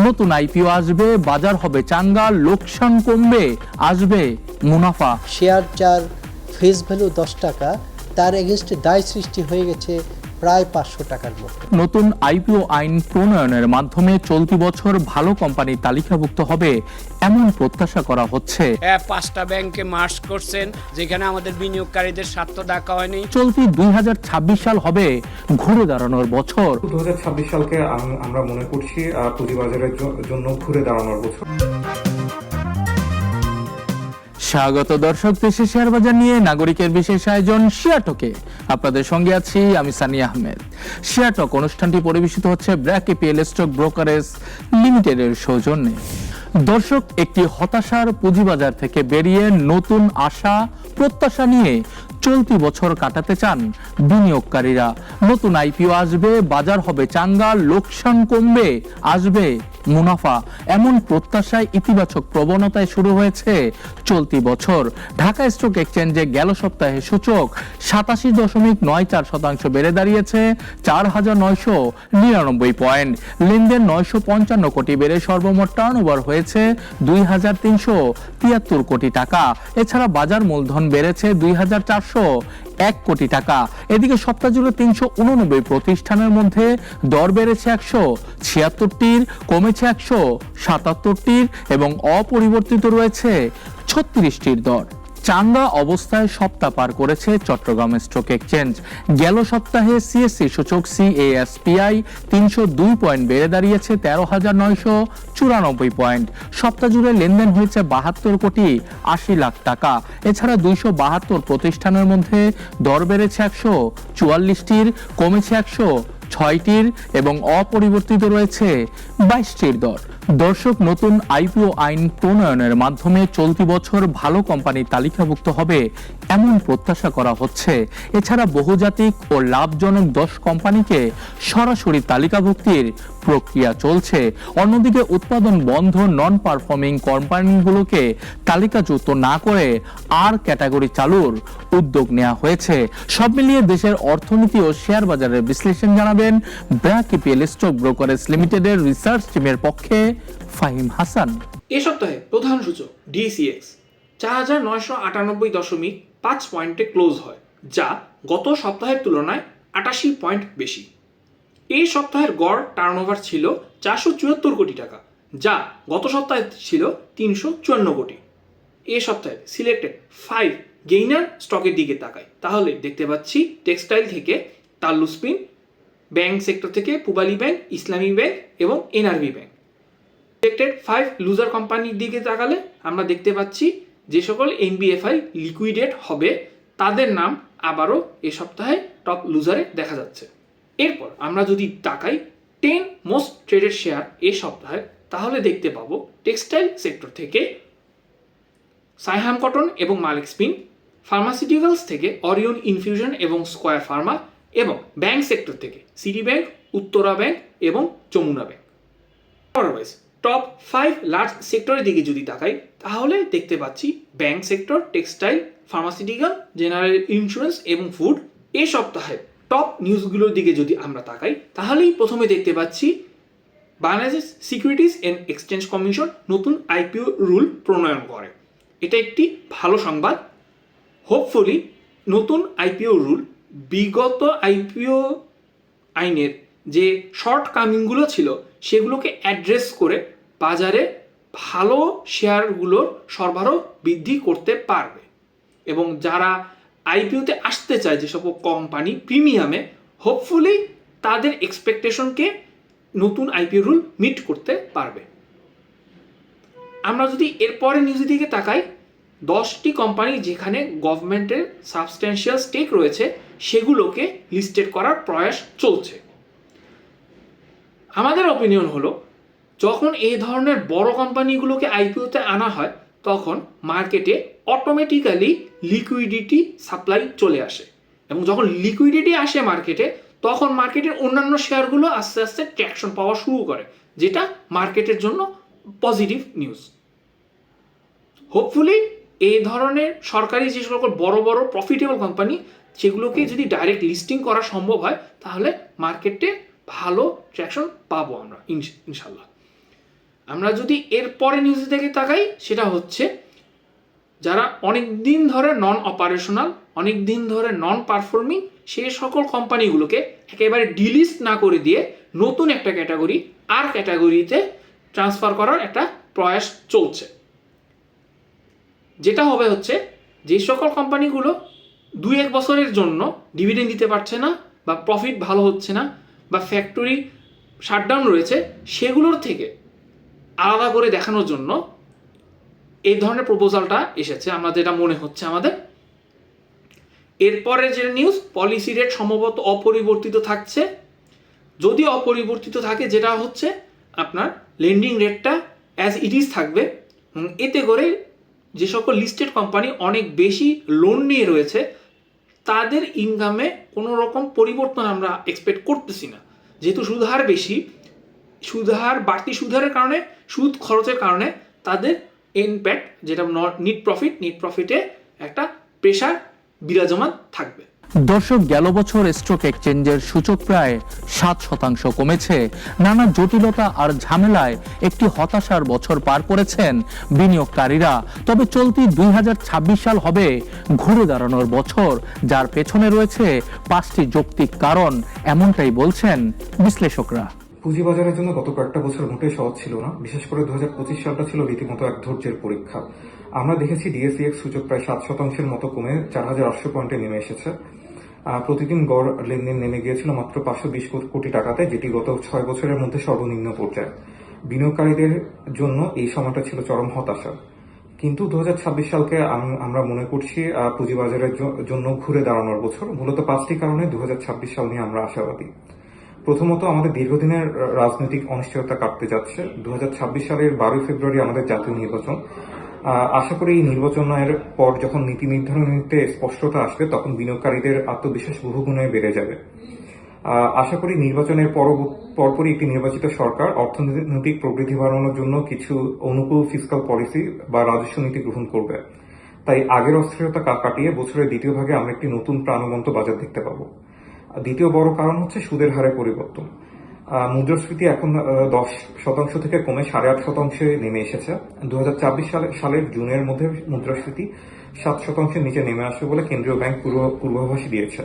নতুন আইপিও আসবে, বাজার হবে চাঙ্গা, লোকসান কমবে, আসবে মুনাফা। শেয়ার যার ফেস ভ্যালু 10 টাকা, তার এগেনস্টে দায় সৃষ্টি হয়ে গেছে প্রায় 500 টাকার মতো। নতুন আইপিও আইন প্রণয়নের মাধ্যমে চলতি বছর ভালো কোম্পানি তালিকাভুক্ত হবে এমন প্রত্যাশা করা হচ্ছে। 5টা ব্যাংকে মার্জ করছেন, যেখানে আমাদের বিনিয়োগকারীদের স্বার্থ দেখা হয়নি। চলতি 2026 সাল হবে ঘুরে দাঁড়ানোর বছর। 2026 সালকে আমরা মনে করছি পুঁজিবাজারের জন্য ঘুরে দাঁড়ানোর বছর। স্বাগত দর্শক, দেশে শেয়ার বাজার নিয়ে নাগরিকের বিশেষ আয়োজন শেয়ার টকে। আপনাদের সঙ্গে আছি আমি সানি আহমেদ। শেয়ার টক অনুষ্ঠানটি পরিবেশিত হচ্ছে ব্র্যাক এপিএল স্টক ব্রোকারেজ লিমিটেডের সৌজন্যে। দর্শক, একটি হতাশার পুঁজিবাজার থেকে বেরিয়ে নতুন আশা প্রত্যাশা নিয়ে চলতি বছর কাটাতে চান বিনিয়োগকারীরা। নতুন আইপিও আসবে, বাজার হবে চাঙ্গা, লোকসান কমবে, আসবে মুনাফা, এমন প্রত্যাশায় ইতিবাচক প্রবণতায় শুরু হয়েছে চলতি বছর। ঢাকা স্টক এক্সচেঞ্জে গেল সপ্তাহে সূচক 87.94% বেড়ে দাঁড়িয়েছে 4,999 পয়েন্ট। লেনদেন 955 কোটি বেড়ে সর্বমোট টার্নওভার হয়েছে 2,373 কোটি টাকা। এছাড়া বাজার মূলধন বেড়েছে 2,401 কোটি টাকা। এদিকে সপ্তাহ জুড়ে 389 প্রতিষ্ঠানের মধ্যে দর বেড়েছে 176টির, কমেছে 177টির এবং অপরিবর্তিত রয়েছে 36টির দর। চাঙ্গা অবস্থায় সপ্তাহ পার করেছে চট্টগ্রাম স্টক এক্সচেঞ্জ। গেল সপ্তাহে সিএসসি সূচক CASPI 302 পয়েন্ট বেড়ে দাঁড়িয়েছে 13,994 পয়েন্ট। সপ্তাহ জুড়ে লেনদেন হয়েছে 72 কোটি 80 লাখ টাকা। এছাড়া 272 প্রতিষ্ঠানের মধ্যে দর বেড়েছে 144টির, কমেছে 106টির এবং অপরিবর্তিত রয়েছে 22টির দর। দর্শক, নতুন আইপিও আইন প্রণয়নের মাধ্যমে চলতি বছর ভালো কোম্পানি তালিকাভুক্ত হবে এমন প্রত্যাশা করা হচ্ছে। এছাড়া বহুজাতিক ও লাভজনক 10 কোম্পানিকে সরাসরি তালিকাভুক্তির প্রক্রিয়া চলছে। অন্যদিকে উৎপাদন বন্ধ নন পারফর্মিং কোম্পানিগুলোকে তালিকাযুক্ত না করে আর ক্যাটাগরি চালুর উদ্যোগ নেওয়া হয়েছে। সব মিলিয়ে দেশের অর্থনীতি ও শেয়ার বাজারের বিশ্লেষণ জানাবেন ব্র্যাক এপিএল স্টক ব্রোকারেজ লিমিটেডের রিসার্চ টিমের পক্ষে ফাহিম হাসান। এ সপ্তাহে প্রধান সূচক DCX 4,998.5 পয়েন্টে ক্লোজ হয়, যা গত সপ্তাহের তুলনায় 88 পয়েন্ট বেশি। এই সপ্তাহের গড় টার্নওভার ছিল 474 কোটি টাকা, যা গত সপ্তাহে ছিল 354 কোটি। এই সপ্তাহে সিলেক্টেড 5 গেইনার স্টকের দিকে তাকাই, তাহলে দেখতে পাচ্ছি টেক্সটাইল থেকে তাল্লুসপিন, ব্যাংক সেক্টর থেকে পূবালী ব্যাংক, ইসলামী ব্যাংক এবং NRB ব্যাংক। সিলেক্টেড 5 লুজার কোম্পানির দিকে তাকালে আমরা দেখতে পাচ্ছি যে সকল NBFI লিকুইডেট হবে তাদের নাম আবারও এ সপ্তাহে টপ লুজারে দেখা যাচ্ছে। এরপর আমরা যদি তাকাই 10 মোস্ট ট্রেডেড শেয়ার এ সপ্তাহে, তাহলে দেখতে পাবো টেক্সটাইল সেক্টর থেকে সাইহাম কটন এবং মালিক স্পিন, ফার্মাসিউটিক্যালস থেকে অরিয়ন ইনফিউশন এবং স্কয়ার ফার্মা এবং ব্যাংক সেক্টর থেকে সিটি ব্যাংক, উত্তরা ব্যাংক এবং Jamuna bank. Otherwise top 5 large সেক্টরের দিকে যদি তাকাই, তাহলে দেখতে পাচ্ছি bank sector, textile, pharmaceutical, general insurance এবং ফুড। এই সপ্তাহে টপ নিউজগুলোর দিকে যদি আমরা তাকাই, তাহলেই প্রথমে দেখতে পাচ্ছি Bangladesh securities and exchange commission নতুন আইপিও রুল প্রণয়ন করে। এটা একটি ভালো সংবাদ। হোপফুলি নতুন আইপিও রুল বিগত আইপিও আইনের যে শর্ট কামিংগুলো ছিল সেগুলোকে অ্যাড্রেস করে বাজারে ভালো শেয়ারগুলোর সরবরাহ বৃদ্ধি করতে পারবে এবং যারা আইপিওতে আসতে চায় যেসব কোম্পানি প্রিমিয়ামে, হোপফুলি তাদের এক্সপেকটেশনকে নতুন আইপিও রুল মিট করতে পারবে। আমরা যদি এরপরে নিউজের দিকে তাকাই, 10টি কোম্পানি যেখানে গভর্নমেন্টের সাবস্ট্যান্সিয়াল স্টেক রয়েছে সেগুলোকে লিস্টেড করার প্রয়াস চলছে। আমাদের অপিনিয়ন হলো, যখন এই ধরনের বড় কোম্পানিগুলোকে আইপিওতে আনা হয় তখন মার্কেটে অটোমেটিক্যালি লিকুইডিটি সাপ্লাই চলে আসে এবং যখন লিকুইডিটি আসে মার্কেটে, তখন মার্কেটের অন্যান্য শেয়ারগুলো আস্তে আস্তে ট্র্যাকশন পাওয়া শুরু করে, যেটা মার্কেটের জন্য পজিটিভ নিউজ। হোপফুলি এই ধরনের সরকারি যে সকল বড় বড় প্রফিটেবল কোম্পানি সেগুলোকে যদি ডাইরেক্ট লিস্টিং করা সম্ভব হয়, তাহলে মার্কেটে ভালো ট্র্যাকশন পাবো আমরা ইনশাল্লাহ। আমরা যদি এর পরে নিউজ থেকে তাকাই, সেটা হচ্ছে যারা অনেক দিন ধরে নন অপারেশনাল, অনেক দিন ধরে নন পারফর্মিং, সেই সকল কোম্পানিগুলোকে একেবারে ডিলিস্ট না করে দিয়ে নতুন একটা ক্যাটাগরি আর ক্যাটাগরিতে ট্রান্সফার করার একটা প্রয়াস চলছে। যেটা হবে হচ্ছে, যে সকল কোম্পানিগুলো 2-1 বছরের জন্য ডিভিডেন্ড দিতে পারছে না বা প্রফিট ভালো হচ্ছে না বা ফ্যাক্টরি শাটডাউন রয়েছে, সেগুলোর থেকে আলাদা করে দেখানোর জন্য এই ধরনের প্রপোজালটা এসেছে, আমরা যেটা মনে হচ্ছে আমাদের। এরপরে যে নিউজ, পলিসি রেট সম্ভবত অপরিবর্তিত থাকছে। যদি অপরিবর্তিত থাকে, যেটা হচ্ছে আপনার লেন্ডিং রেটটা অ্যাজ ইট ইজ থাকবে। এতে করে যে সকল লিস্টেড কোম্পানি অনেক বেশি লোন নিয়ে রয়েছে, তাদের ইনকামে কোনো রকম পরিবর্তন আমরা এক্সপেক্ট করতেছি না। যেহেতু সুদহার বেশি, বাড়তি সুদহারের কারণে, সুদ খরচের কারণে তাদের ইনপ্যাক্ট, যেটা নিট প্রফিটে একটা প্রেশার বিরাজমান থাকবে। দর্শক, গেল বছর স্টক এক্সচেঞ্জের সূচক প্রায় 7% কমেছে। নানা জটিলতা আর ঝামেলায় একটি হতাশার বছর পার করেছেন বিনিয়োগকারীরা। তবে চলতি 2026 সাল হবে ঘুরে দাঁড়ানোর বছর, যার পেছনে রয়েছে 5টি যৌক্তিক কারণ, এমনটাই বলছেন বিশ্লেষকরা। পুঁজিবাজারের জন্য গত কয়েকটা বছর মোটেই সহজ ছিল না। বিশেষ করে 2025 সালটা ছিল রীতিমতো এক ধৈর্যের পরীক্ষা। আমরা দেখেছি ডিএসইএক্স সূচক প্রায় 7% মতো কমে 4800 পয়েন্টে নেমে এসেছে। প্রতিদিন গড় লেনদেন নেমে গিয়েছিল মাত্র 520 কোটি টাকাতে, যেটি গত 6 বছরের মধ্যে সর্বনিম্ন পর্যায়ে। বিনিয়োগকারীদের জন্য এই সময়টা ছিল চরম হতাশা। কিন্তু 2026 সালকে আমরা মনে করছি পুঁজিবাজারের জন্য ঘুরে দাঁড়ানোর বছর। মূলত 5টি কারণে 2026 সাল নিয়ে আমরা আশাবাদী। প্রথমত, আমাদের দীর্ঘদিনের রাজনৈতিক অনিশ্চয়তা কাটতে যাচ্ছে। 2026 সালের 12 ফেব্রুয়ারি আমাদের জাতীয় নির্বাচন। আশা করি এই নির্বাচনের পর যখন নীতি নির্ধারণীতে স্পষ্টতা আসবে, তখন বিনিয়োগকারীদের আত্মবিশ্বাস বহুগুণে বেড়ে যাবে। আশা করি নির্বাচনের পরপরই একটি নির্বাচিত সরকার অর্থনৈতিক প্রবৃদ্ধি বাড়ানোর জন্য কিছু অনুকূল ফিসকাল পলিসি বা রাজস্ব নীতি গ্রহণ করবে। তাই আগের অস্থিরতা কাটিয়ে বছরের দ্বিতীয় ভাগে আমরা একটি নতুন প্রাণবন্ত বাজার দেখতে পাবো। দ্বিতীয় বড় কারণ হচ্ছে সুদের হারে পরিবর্তন। মুদ্রাস্ফীতি এখন 10% থেকে কমে 8.5% নেমে এসেছে। 2024 সালের জুনের মধ্যে মুদ্রাস্ফীতি 7% নিচে নেমে আসবে বলে কেন্দ্রীয় ব্যাংক পূর্বাভাসই দিয়েছে।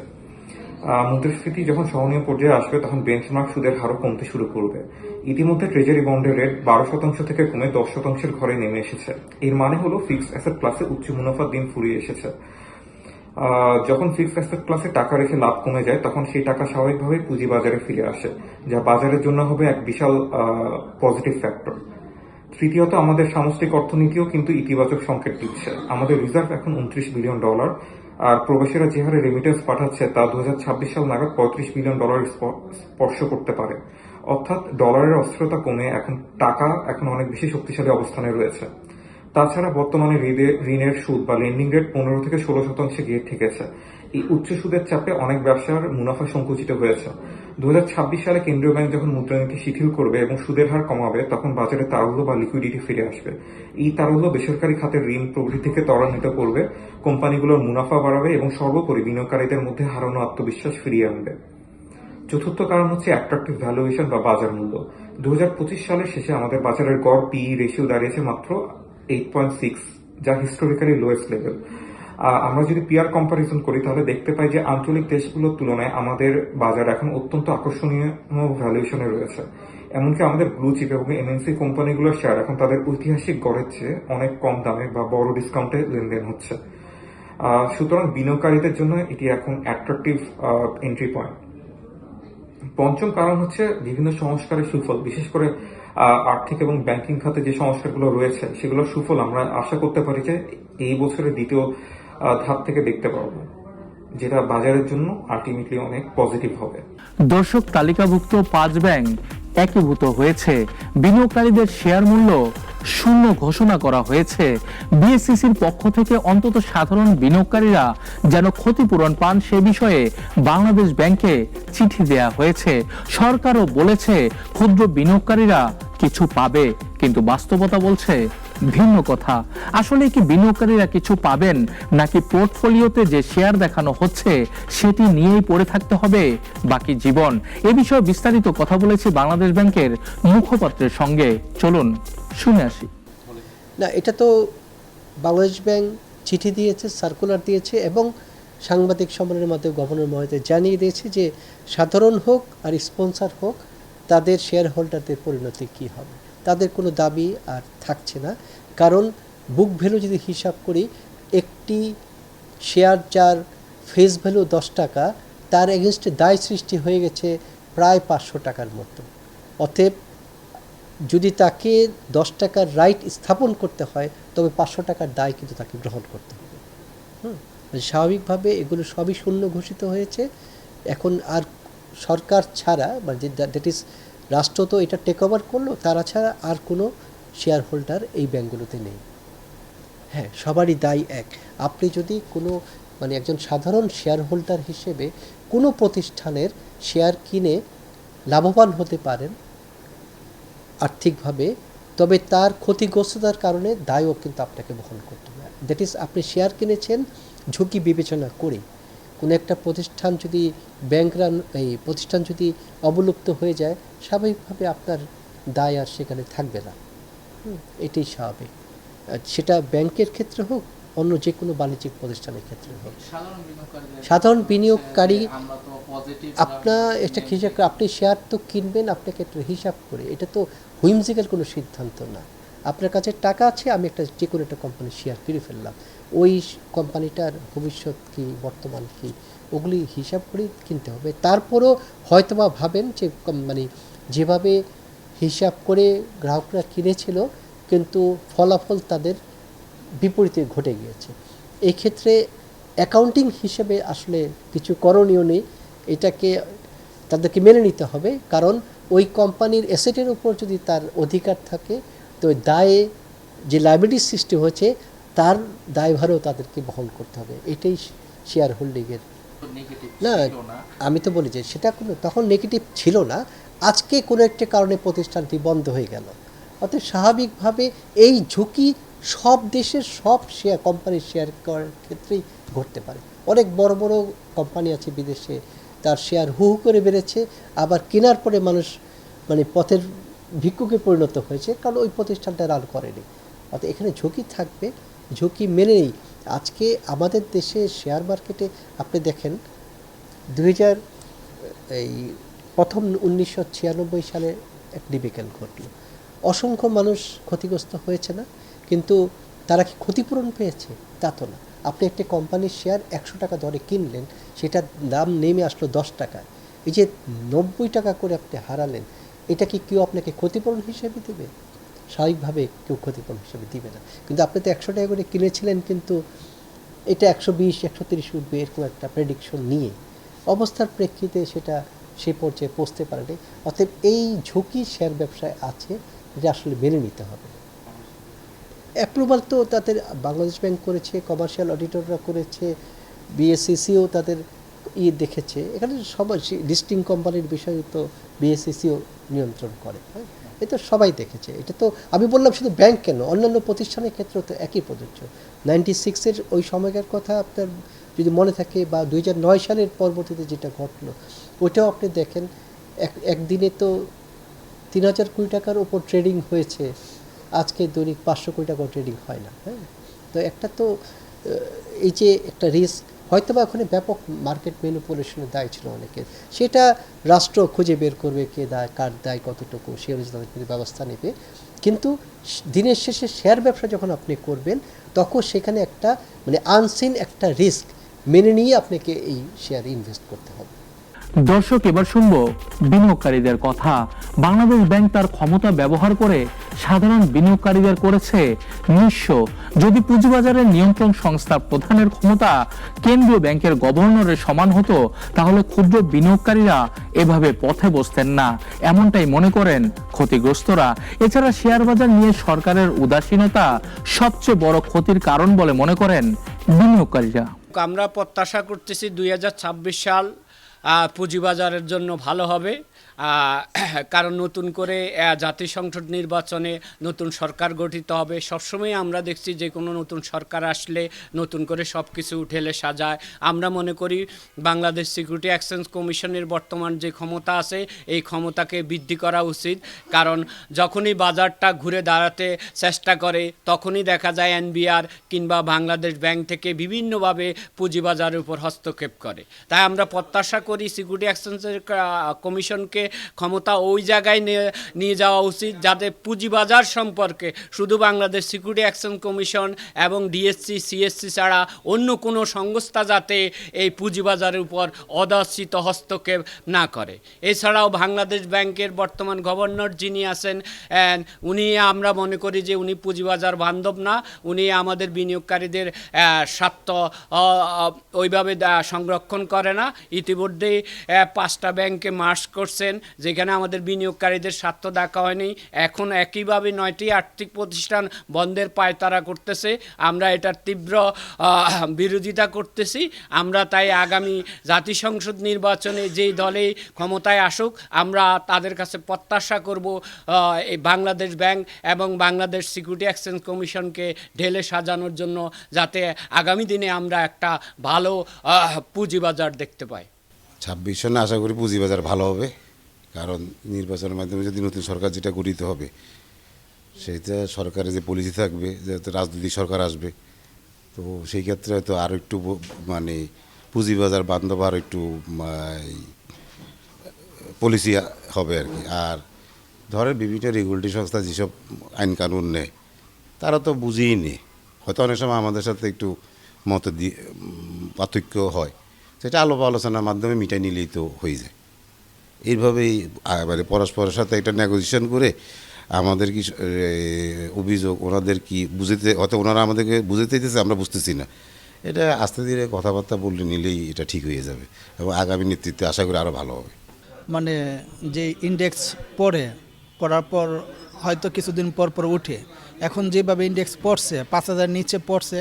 মুদ্রাস্ফীতি যখন সহনীয় পর্যায়ে আসবে, তখন বেঞ্চমার্ক সুদের হারও কমতে শুরু করবে। ইতিমধ্যে ট্রেজারি বন্ডের রেট 12% থেকে কমে 10%-এর ঘরে নেমে এসেছে। এর মানে হলো ফিক্সড অ্যাসেট ক্লাসে উচ্চ মুনাফার দিন ফুরিয়ে এসেছে। যখন ফিক্সড অ্যাসেট ক্লাসে টাকা রেখে লাভ কমে যায়, তখন সেই টাকা স্বাভাবিকভাবে পুঁজিবাজারে ফিরে আসে, যা বাজারের জন্য হবে এক বিশাল পজিটিভ ফ্যাক্টর। তৃতীয়ত, আমাদের সামষ্টিক অর্থনীতিও কিন্তু ইতিবাচক সংকেত দিচ্ছে। আমাদের রিজার্ভ এখন $29 বিলিয়ন, আর প্রবাসীরা যে হারে রেমিটেন্স পাঠাচ্ছে তা 2026 সাল নাগাদ $35 বিলিয়ন স্পর্শ করতে পারে। অর্থাৎ ডলারের অস্থিরতা কমে এখন টাকা অনেক বেশি শক্তিশালী অবস্থানে রয়েছে। তাছাড়া বর্তমানে ঋণের সুদ বা লেন্ডিং রেট 15 থেকে 16% গিয়ে ঠেকেছে। এই উচ্চ সুদের চাপে অনেক ব্যবসার মুনাফা সংকুচিত হয়েছে। 2026 সালে কেন্দ্রীয় ব্যাংক যখন মুদ্রানীতি শিথিল করবে এবং সুদের হার কমাবে, তখন বাজারে তারল্য বা লিকুইডিটি ফিরে আসবে। এই তারল্য বেসরকারি খাতের ঋণ প্রবৃদ্ধিকে ত্বরান্বিত করবে, কোম্পানিগুলোর মুনাফা বাড়াবে এবং সর্বোপরি বিনিয়োগকারীদের মধ্যে হারানো আত্মবিশ্বাস ফিরিয়ে আনবে। চতুর্থ কারণ হচ্ছে অ্যাট্রাকটিভ ভ্যালুয়েশন বা বাজার মূল্য। 2025 সালের শেষে আমাদের বাজারের গড় পিই রেশিও দাঁড়িয়েছে মাত্র 8.6, যা হিস্টোরিক্যালি লোয়েস্ট লেভেল। আমরা যদি পিআর কম্পারিজন করি, তাহলে দেখতে পাই যে আঞ্চলিক দেশগুলোর তুলনায় আমাদের বাজার এখন অত্যন্ত আকর্ষণীয় ভ্যালুয়েশনে রয়েছে। এমনকি আমাদের ব্লু চিপ এবং এমএনসি কোম্পানিগুলোর শেয়ার এখন তাদের ঐতিহাসিক গড়ের চেয়ে অনেক কম দামে বা বড় ডিসকাউন্টে লেনদেন হচ্ছে। সুতরাং বিনিয়োগকারীদের জন্য এটি এখন অ্যাট্রাকটিভ এন্ট্রি পয়েন্ট। পঞ্চম কারণ হচ্ছে বিভিন্ন সংস্কারের সুফল। বিশেষ করে আর্থিক এবং ব্যাংকিং খাতে যে সংস্কারগুলো রয়েছে, সেগুলোর সুফল আমরা আশা করতে পারি যে এই বছরের দ্বিতীয় ধাপ থেকে দেখতে পারবো, যেটা বাজারের জন্য আলটিমেটলি অনেক পজিটিভ হবে। দর্শক, তালিকাভুক্ত 5 ব্যাংক একীভূত হয়েছে। বিনিয়োগকারীদের শেয়ার মূল্য শূন্য ঘোষণা করা হয়েছে। বিএসসিসির পক্ষ থেকে অন্তত সাধারণ বিনিয়োগকারীরা যেন ক্ষতিপূরণ পান সে বিষয়ে বাংলাদেশ ব্যাংকে চিঠি দেয়া হয়েছে। সরকারও বলেছে ক্ষুদ্র বিনিয়োগকারীরা কিছু পাবে, কিন্তু বাস্তবতা বলছে ভিন্ন কথা। আসলে কি বিনিয়োগকারীরা কিছু পাবেন, নাকি পোর্টফোলিওতে যে শেয়ার দেখানো হচ্ছে সেটি নিয়েই পড়ে থাকতে হবে বাকি জীবন? এ বিষয়ে বিস্তারিত কথা বলেছি বাংলাদেশ ব্যাংকের মুখপাত্রের সঙ্গে। চলুন শুনে আসি। না, এটা তো বাংলাদেশ ব্যাংক চিঠি দিয়েছে, সার্কুলার দিয়েছে এবং সাংবাদিক সম্মেলনের মাধ্যমে গভর্নর মহোদয় জানিয়ে দিয়েছে যে সাধারণ হোক আর স্পন্সর হোক, তাদের শেয়ার হোল্ডারদের পরিণতি কী হবে। তাদের কোনো দাবি আর থাকছে না, কারণ বুক ভ্যালু যদি হিসাব করি, একটি শেয়ার যার ফেস ভ্যালু 10 টাকা, তার এগেনস্টে দায় সৃষ্টি হয়ে গেছে প্রায় 500 টাকার মতো। অতএব যদি তাকে 10 টাকার রাইট স্থাপন করতে হয়, তবে 500 টাকার দায় কিন্তু তাকে গ্রহণ করতে হবে। স্বাভাবিকভাবে এগুলো সবই শূন্য ঘোষিত হয়েছে। এখন আর সরকার ছাড়া, মানে দ্যাট ইজ রাষ্ট্র তো এটা টেক ওভার করলো, তারা ছাড়া আর কোনো শেয়ার হোল্ডার এই ব্যাঙ্কগুলোতে নেই। হ্যাঁ, সবারই দায় এক। আপনি যদি কোনো মানে একজন সাধারণ শেয়ার হোল্ডার হিসেবে কোনো প্রতিষ্ঠানের শেয়ার কিনে লাভবান হতে পারেন আর্থিকভাবে, তবে তার ক্ষতিগ্রস্ততার কারণে দায়ও কিন্তু আপনাকে বহন করতে হবে। দ্যাট ইজ, আপনি শেয়ার কিনেছেন ঝুঁকি বিবেচনা করে। কোনো একটা প্রতিষ্ঠান যদি এই প্রতিষ্ঠান যদি অবলুপ্ত হয়ে যায়, স্বাভাবিকভাবে আপনার দায় আর সেখানে থাকবে না। এটাই স্বাভাবিক, সেটা ব্যাংকের ক্ষেত্রে হোক, অন্য যে কোনো বাণিজ্যিক প্রতিষ্ঠানের ক্ষেত্রে হোক। সাধারণ বিনিয়োগকারী আপনার একটা হিসাব, আপনি শেয়ার তো কিনবেন, আপনাকে একটা হিসাব করে। এটা তো হুইমজিক্যাল কোনো সিদ্ধান্ত না। আপনার কাছে টাকা আছে, আমি যে কোনো একটা কোম্পানির শেয়ার কিনে ফেললাম, ওই কোম্পানিটার ভবিষ্যৎ কী, বর্তমান কী, ওগুলি হিসাব করে কিনতে হবে। তারপরও হয়তোবা ভাবেন যে মানে যেভাবে হিসাব করে গ্রাহকরা কিনেছিল, কিন্তু ফলাফল তাদের বিপরীতে ঘটে গিয়েছে। এই ক্ষেত্রে অ্যাকাউন্টিং হিসেবে আসলে কিছু করণীয় নেই, এটাকে তাদেরকে মেনে নিতে হবে। কারণ ওই কোম্পানির অ্যাসেটের উপর যদি তার অধিকার থাকে, তো দায়ে যে লায়াবিলিটি সৃষ্টি হয়েছে তার দায়ভারও তাদেরকে বহন করতে হবে। এটাই শেয়ার হোল্ডিংয়ের। না, আমি তো বলি যে সেটা তখন নেগেটিভ ছিল না। আজকে কোনো একটা কারণে প্রতিষ্ঠানটি বন্ধ হয়ে গেল, অর্থাৎ স্বাভাবিকভাবে এই ঝুঁকি সব দেশের সব কোম্পানির শেয়ার করার ক্ষেত্রেই ঘটতে পারে। অনেক বড় বড় কোম্পানি আছে বিদেশে, তার শেয়ার হু হু করে বেড়েছে, আবার কেনার পরে মানুষ মানে পথের ভিক্ষুকে পরিণত হয়েছে, কারণ ওই প্রতিষ্ঠানটা রান করেনি। অর্থাৎ এখানে ঝুঁকি থাকবে, ঝুঁকি মেনে নেই। আজকে আমাদের দেশে শেয়ার মার্কেটে আপনি দেখেন 1996 সালে এক ডিবেকেল ঘটল, অসংখ্য মানুষ ক্ষতিগ্রস্ত হয়েছে না, কিন্তু তারা কি ক্ষতিপূরণ পেয়েছে? তা তো না। আপনি একটি কোম্পানির শেয়ার 100 টাকা দরে কিনলেন, সেটার দাম নেমে আসলো 10 টাকায়, এই যে 90 টাকা করে আপনি হারালেন, এটা কি কেউ আপনাকে ক্ষতিপূরণ হিসেবে দেবে? স্বাভাবিকভাবে কেউ ক্ষতিপূরণ হিসেবে দিবে না। কিন্তু আপনি তো 100 টাকা করে কিনেছিলেন, কিন্তু এটা 120, 130 উঠবে এরকম একটা প্রেডিকশন নিয়ে, অবস্থার প্রেক্ষিতে সেটা সেই পর্যায়ে পৌঁছতে পারেনি। অতএব এই ঝুঁকি শেয়ার ব্যবসায় আছে, এটা আসলে মেনে নিতে হবে। অ্যাপ্রুভাল তো তাদের বাংলাদেশ ব্যাংক করেছে, কমার্শিয়াল অডিটররা করেছে, বিএসইসিও তাদের দেখেছে। এখানে সবাই লিস্টিং কোম্পানির বিষয় তো বিএসইসিও নিয়ন্ত্রণ করে। হ্যাঁ, এটা সবাই দেখেছে। এটা তো আমি বললাম শুধু ব্যাংক কেন, অন্যান্য প্রতিষ্ঠানের ক্ষেত্রেও তো একই প্রযোজ্য। 96-এর ওই সময়কার কথা আপনার যদি মনে থাকে, বা 2009 সালের পরবর্তীতে যেটা ঘটলো, ওইটাও আপনি দেখেন, একদিনে তো 3000 কোটি টাকার উপর ট্রেডিং হয়েছে, আজকে দৈনিক 500 কোটি টাকা ট্রেডিং হয় না। হ্যাঁ, তো একটা তো এই যে একটা রিস্ক, হয়তো বা ওখানে ব্যাপক মার্কেট ম্যানিপুলেশনের দায় ছিল অনেকের, সেটা রাষ্ট্র খুঁজে বের করবে কে দায়, কার দায় কতটুকু, সে অনুযায়ী তাদের ব্যবস্থা নেবে। কিন্তু দিনের শেষে শেয়ার ব্যবসা যখন আপনি করবেন, তখন সেখানে একটা মানে আনসিন একটা রিস্ক মেনে নিয়ে আপনাকে এই শেয়ারে ইনভেস্ট করতে হবে। দর্শক, এবার শুনবো বিনিয়োগকারীদের কথা। বাংলাদেশ ব্যাংক তার ক্ষমতা ব্যবহার করে সাধারণ বিনিয়োগকারীদের করেছে নিঃস্ব। যদি পুঁজিবাজারের নিয়ন্ত্রণ সংস্থা প্রধানের ক্ষমতা কেন্দ্রীয় ব্যাংকের গভর্নরের সমান হতো, তাহলে ক্ষুদ্র বিনিয়োগকারীরা এভাবে পথে বসতেন না, এমনটাই মনে করেন ক্ষতিগ্রস্তরা। এছাড়া শেয়ার বাজার নিয়ে সরকারের উদাসীনতা সবচেয়ে বড় ক্ষতির কারণ বলে মনে করেন বিনিয়োগকারীরা। আমরা প্রত্যাশা করতেছি 2026 সাল পুঁজিবাজারের জন্য ভালো হবে। কারণ নতুন করে জাতীয় সংসদ নির্বাচনে নতুন সরকার গঠিত হবে। সবসময় আমরা দেখছি যে কোনো নতুন সরকার আসলে নতুন করে সব কিছু উঠেলে সাজায়। আমরা মনে করি বাংলাদেশ সিকিউরিটি এক্সচেঞ্জ কমিশনের বর্তমান যে ক্ষমতা আছে এই ক্ষমতাকে বৃদ্ধি করা উচিত, কারণ যখনই বাজারটা ঘুরে দাঁড়াতে চেষ্টা করে তখনই দেখা যায় এনবিআর কিংবা বাংলাদেশ ব্যাংক থেকে বিভিন্নভাবে পুঁজিবাজারের উপর হস্তক্ষেপ করে। তাই আমরা প্রত্যাশা করি সিকিউরিটি এক্সচেঞ্জের কমিশনকে ক্ষমতা ওই জায়গায় নিয়ে যাওয়া উচিত যাতে পুঁজিবাজার সম্পর্কে শুধু বাংলাদেশ সিকিউরিটি এক্সচেঞ্জ কমিশন এবং ডিএসসি সিএসসি ছাড়া অন্য কোনো সংস্থা যাতে এই পুঁজিবাজারের উপর অযাচিত হস্তক্ষেপ না করে। এছাড়াও বাংলাদেশ ব্যাংকের বর্তমান গভর্নর যিনি আছেন উনি আমরা মনে করি যে উনি পুঁজিবাজার বান্ধব না, উনি আমাদের বিনিয়োগকারীদের স্বার্থ ওইভাবে সংরক্ষণ করে না। ইতিমধ্যেই 5টা ব্যাংকে মার্জ করছেন যেখানে আমাদের বিনিয়োগকারীদের স্বার্থ দেখা হয়নি। এখন একইভাবে 9টি আর্থিক প্রতিষ্ঠান বন্ধের পায়তারা করতেছে। আমরা এটার তীব্র বিরোধিতা করতেছি। আমরা তাই আগামী জাতীয় সংসদ নির্বাচনে যেই দলেই ক্ষমতায় আসুক আমরা তাদের কাছে প্রত্যাশা করব এই বাংলাদেশ ব্যাংক এবং বাংলাদেশ সিকিউরিটি এক্সচেঞ্জ কমিশনকে ঢেলে সাজানোর জন্য, যাতে আগামী দিনে আমরা একটা ভালো পুঁজিবাজার দেখতে পাই। 26 সনে আশা করি পুঁজিবাজার ভালো হবে, কারণ নির্বাচনের মাধ্যমে যদি নতুন সরকার যেটা গঠিত হবে সেইটা সরকারের যে পলিসি থাকবে, যেহেতু রাজনৈতিক সরকার আসবে, তো সেই ক্ষেত্রে হয়তো আরও একটু মানে পুঁজিবাজার বান্ধব আরও একটু পলিসি হবে আর কি। আর ধরেন বিভিন্ন রেগুলেটরি সংস্থা যেসব আইন কানুন নেয় তারা তো বুঝেই নেই, হয়তো অনেক সময় আমাদের সাথে একটু মত পার্থক্য হয়, সেটা আলোচনার মাধ্যমে মিটাই নিলেই তো হয়ে যায়। এইভাবেই মানে পরস্পরের সাথে একটা নেগোসিয়েশন করে আমাদের কি অভিযোগ ওনাদের কি বুঝতে, হয়তো ওনারা আমাদেরকে বুঝতে দিতেছে আমরা বুঝতেছি না, এটা আস্তে ধীরে কথাবার্তা বললে নিলেই এটা ঠিক হয়ে যাবে এবং আগামী নেতৃত্বে আশা করি আরও ভালো হবে। মানে যে ইন্ডেক্স পড়ার পর হয়তো কিছুদিন পর পর উঠে, এখন যেভাবে ইন্ডেক্স পড়ছে 5000 নিচে পড়ছে,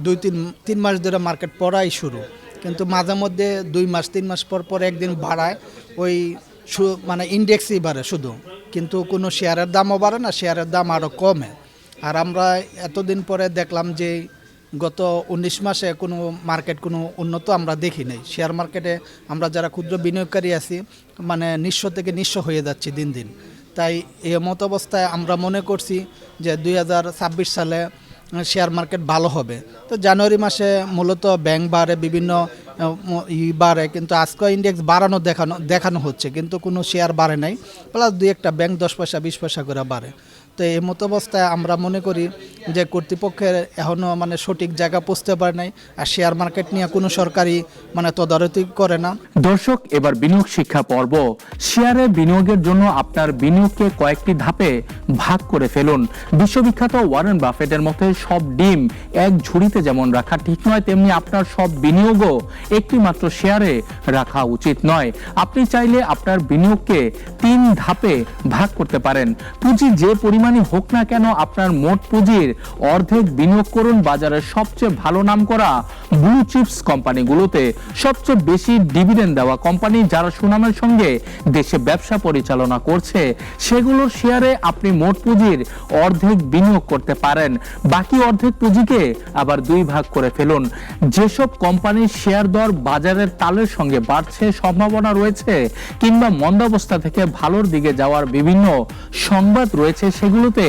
2-3 মাস ধরে মার্কেট পড়াই শুরু, কিন্তু মাঝে মধ্যে 2 মাস 3 মাস পর পর একদিন বাড়ায়, ওই মানে ইন্ডেক্সই বাড়ে শুধু, কিন্তু কোনো শেয়ারের দামও বাড়ে না, শেয়ারের দাম আরও কমে। আর আমরা এতদিন পরে দেখলাম যে গত 19 মাসে কোনো মার্কেট কোনো উন্নত আমরা দেখি নাই। শেয়ার মার্কেটে আমরা যারা ক্ষুদ্র বিনিয়োগকারী আছি মানে নিঃস্ব থেকে নিঃস্ব হয়ে যাচ্ছি দিন দিন। তাই এই মত অবস্থায় আমরা মনে করছি যে 2026 সালে শেয়ার মার্কেট ভালো হবে। তো জানুয়ারি মাসে মূলত ব্যাংক বাড়ে, বিভিন্ন বাড়ে, কিন্তু আজকে ইন্ডেক্স বাড়ানো দেখানো হচ্ছে, কিন্তু কোনো শেয়ার বাড়ে নাই, প্লাস 2-1টা ব্যাংক 10 পয়সা 20 পয়সা করে বাড়ে। তো এই মতো অবস্থায় আমরা মনে করি যে কর্তৃপক্ষের এখনও মানে সঠিক জায়গা পৌঁছতে পারে নাই, আর শেয়ার মার্কেট নিয়ে কোনো সরকারি মানে তদারকি করে না। দর্শক, এবার বিনিয়োগ শিক্ষা পর্ব। শেয়ারে বিনিয়োগের জন্য আপনার বিনিয়োগকে কয়েকটি ধাপে ভাগ করে ফেলুন। বিশ্ববিখ্যাত ওয়ারেন বাফেটের মতে সব ডিম এক ঝুড়িতে যেমন রাখা ঠিক নয়, তেমনি আপনার সব বিনিয়োগও একটি মাত্র শেয়ারে রাখা উচিত নয়। আপনি চাইলে আপনার বিনিয়োগকে 3 ধাপে ভাগ করতে পারেন। পুঁজি যে পরিমাণে হোক না কেন আপনার মোট পুঁজির অর্ধেক বিনিয়োগ করুন বাজারের সবচেয়ে ভালো নাম করা ব্লু চিপস কোম্পানিগুলোতে, সবচেয়ে বেশি ডিভিডেন্ড দেওয়া কোম্পানি যারা সুনামের সঙ্গে দেশে ব্যবসা পরিচালনা করছে সেগুলোর শেয়ারে আপনি মোট পুঁজির অর্ধেক বিনিয়োগ করতে পারেন। বাকি অর্ধেক পুঁজিকে আবার 2 ভাগ করে ফেলুন। যেসব কোম্পানির শেয়ার দর বাজারের তালের সঙ্গে বাড়ছে, সম্ভাবনা রয়েছে কিংবা মন্দাবস্থা থেকে ভালোর দিকে যাওয়ার বিভিন্ন সংবাদ রয়েছে সেগুলোতে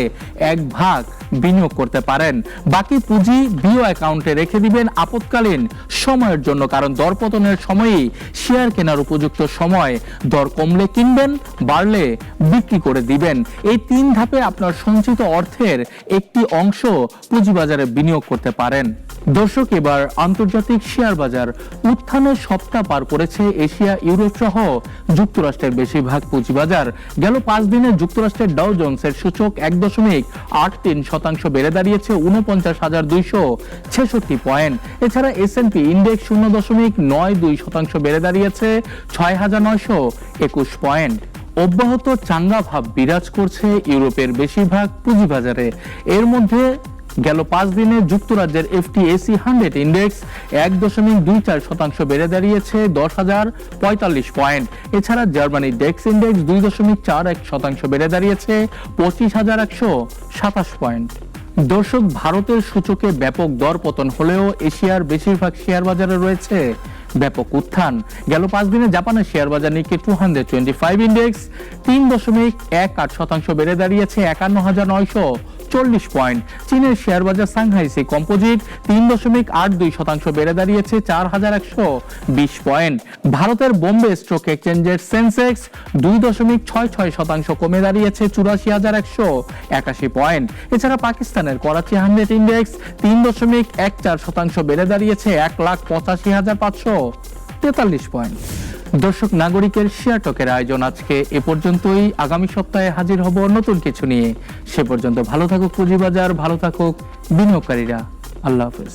1 ভাগ বিনিয়োগ করতে পারেন। বাকি পুঁজি বিও অ্যাকাউন্টে রেখে দিবেন আপৎকালীন সময়ের জন্য, কারণ দরপতনের সময়ই শেয়ার কেনার উপযুক্ত সময়। দর কমলে কিনবেন, বাড়লে বিক্রি করে দিবেন। এই 3 ধাপে আপনার সঞ্চিত অর্থের একটি অংশ পুঁজিবাজারে বিনিয়োগ করতে পারেন। দর্শক, এবার আন্তর্জাতিক শেয়ার বাজার উত্থানের সপ্তাহ পার করেছে এশিয়া, ইউরোপ সহ যুক্তরাষ্ট্রের বেশিরভাগ পুঁজিবাজার। গেল 5 দিনে যুক্তরাষ্ট্রের ডাউ জোন্সের সূচক 1.83% বেড়ে দাঁড়িয়েছে 49,266 পয়েন্ট। এছাড়া S&P ইন্ডেক্স 0.92% বেড়ে দাঁড়িয়েছে 6,921 পয়েন্ট। অব্যাহত চাঙ্গা ভাব বিরাজ করছে ইউরোপের বেশিরভাগ পুঁজিবাজারে। এর মধ্যে গেল 5 দিনে যুক্তরাজ্যের FTSE 100 ইন্ডেক্স 1.24% বেড়ে দাঁড়িয়েছে 10,045 পয়েন্ট। এছাড়া জার্মানির ডেক্স ইন্ডেক্স 2.41% বেড়ে দাঁড়িয়েছে 25,127 পয়েন্ট। দর্শক, ভারতের সূচকে ব্যাপক দরপতন হলেও এশিয়ার বেশিরভাগ শেয়ার বাজারে রয়েছে ব্যাপক উত্থান। গেল 5 দিনে জাপানের শেয়ার বাজার নিক্কি 225 ইন্ডেক্স 3.18% বেড়ে দাঁড়িয়েছে 51,940 পয়েন্ট। চীনের শেয়ার বাজার সাংহাই সি কম্পোজিট 3.82% বেড়ে দাঁড়িয়েছে 4,120 পয়েন্ট। ভারতের বোম্বে স্টক এক্সচেঞ্জের সেন্সেক্স 2.66% কমে দাঁড়িয়েছে 84,181 পয়েন্ট। এছাড়া পাকিস্তানের করাচি 100 ইন্ডেক্স 3.14% বেড়ে দাঁড়িয়েছে 1,85,543 পয়েন্ট। দর্শক, নাগরিকের শেয়ার টকের আয়োজন আজকে এ পর্যন্তই। আগামী সপ্তাহে হাজির হব নতুন কিছু নিয়ে। সে পর্যন্ত ভালো থাকুক পুঁজিবাজার, ভালো থাকুক বিনিয়োগকারীরা। আল্লাহ হাফেজ।